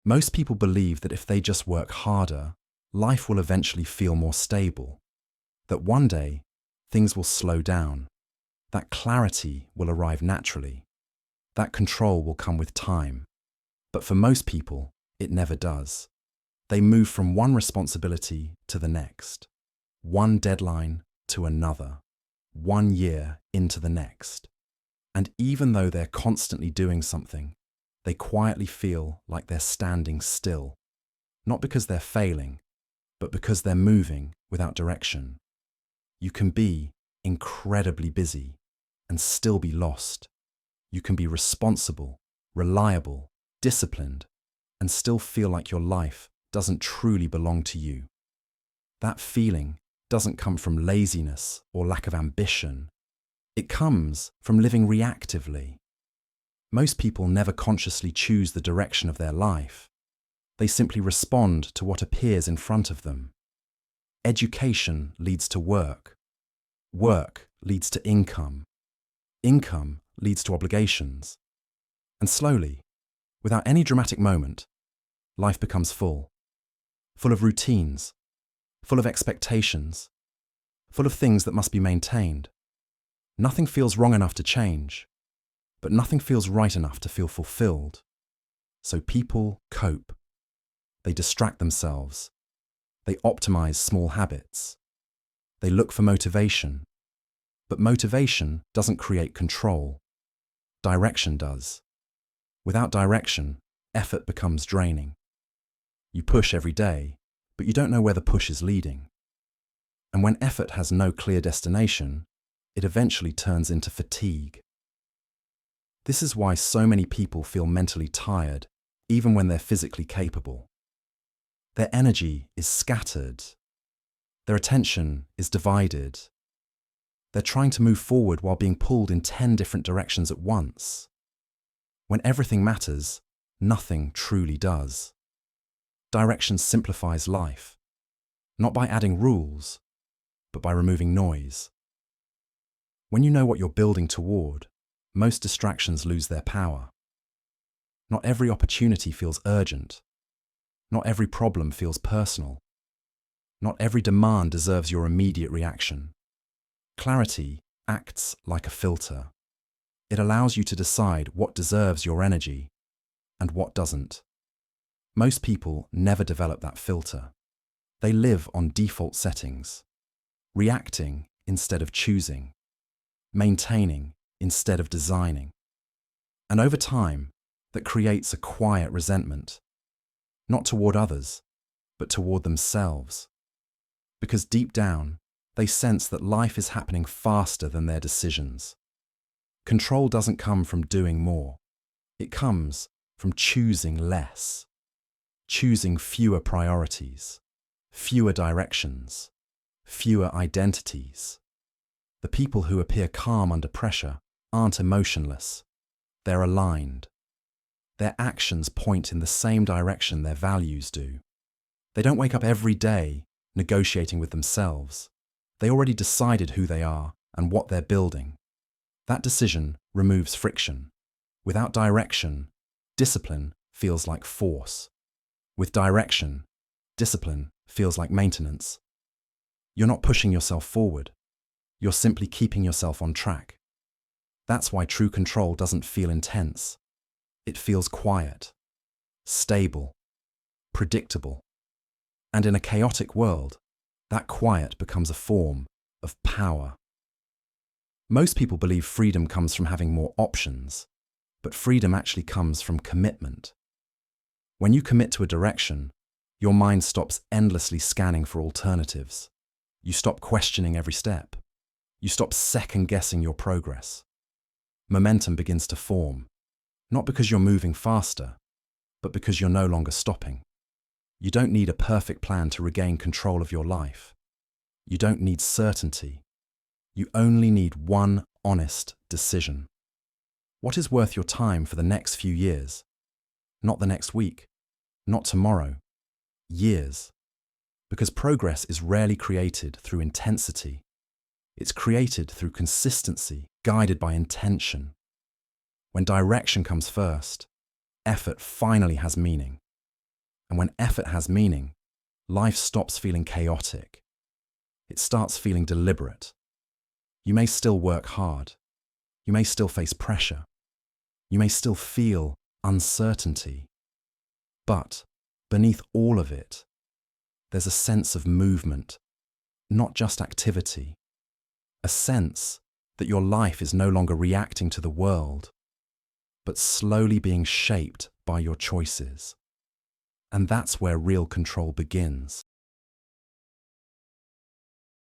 Most people believe that if they just work harder, life will eventually feel more stable, that one day things will slow down, that clarity will arrive naturally, that control will come with time. But for most people, it never does. They move from one responsibility to the next, one deadline to another, 1 year into the next. And even though they're constantly doing something, they quietly feel like they're standing still, not because they're failing, but because they're moving without direction. You can be incredibly busy and still be lost. You can be responsible, reliable, disciplined, and still feel like your life doesn't truly belong to you. That feeling doesn't come from laziness or lack of ambition. It comes from living reactively. Most people never consciously choose the direction of their life. They simply respond to what appears in front of them. Education leads to work. Work leads to income. Income leads to obligations. And slowly, without any dramatic moment, life becomes full of routines, full of expectations, full of things that must be maintained. Nothing feels wrong enough to change, but nothing feels right enough to feel fulfilled. So people cope. They distract themselves. They optimize small habits. They look for motivation. But motivation doesn't create control. Direction does. Without direction, effort becomes draining. You push every day, but you don't know where the push is leading. And when effort has no clear destination, it eventually turns into fatigue. This is why so many people feel mentally tired, even when they're physically capable. Their energy is scattered. Their attention is divided. They're trying to move forward while being pulled in 10 different directions at once. When everything matters, nothing truly does. Direction simplifies life, not by adding rules, but by removing noise. When you know what you're building toward, most distractions lose their power. Not every opportunity feels urgent. Not every problem feels personal. Not every demand deserves your immediate reaction. Clarity acts like a filter. It allows you to decide what deserves your energy and what doesn't. Most people never develop that filter. They live on default settings, reacting instead of choosing, maintaining instead of designing. And over time, that creates a quiet resentment, not toward others, but toward themselves. Because deep down, they sense that life is happening faster than their decisions. Control doesn't come from doing more. It comes from choosing less, choosing fewer priorities, fewer directions, fewer identities. The people who appear calm under pressure aren't emotionless. They're aligned. Their actions point in the same direction their values do. They don't wake up every day negotiating with themselves. They already decided who they are and what they're building. That decision removes friction. Without direction, discipline feels like force. With direction, discipline feels like maintenance. You're not pushing yourself forward. You're simply keeping yourself on track. That's why true control doesn't feel intense. It feels quiet, stable, predictable. And in a chaotic world, that quiet becomes a form of power. Most people believe freedom comes from having more options, but freedom actually comes from commitment. When you commit to a direction, your mind stops endlessly scanning for alternatives. You stop questioning every step. You stop second-guessing your progress. Momentum begins to form, not because you're moving faster, but because you're no longer stopping. You don't need a perfect plan to regain control of your life. You don't need certainty. You only need one honest decision. What is worth your time for the next few years? Not the next week, not tomorrow, years. Because progress is rarely created through intensity. It's created through consistency, guided by intention. When direction comes first, effort finally has meaning. And when effort has meaning, life stops feeling chaotic. It starts feeling deliberate. You may still work hard. You may still face pressure. You may still feel uncertainty. But beneath all of it, there's a sense of movement, not just activity. A sense that your life is no longer reacting to the world, but slowly being shaped by your choices. And that's where real control begins.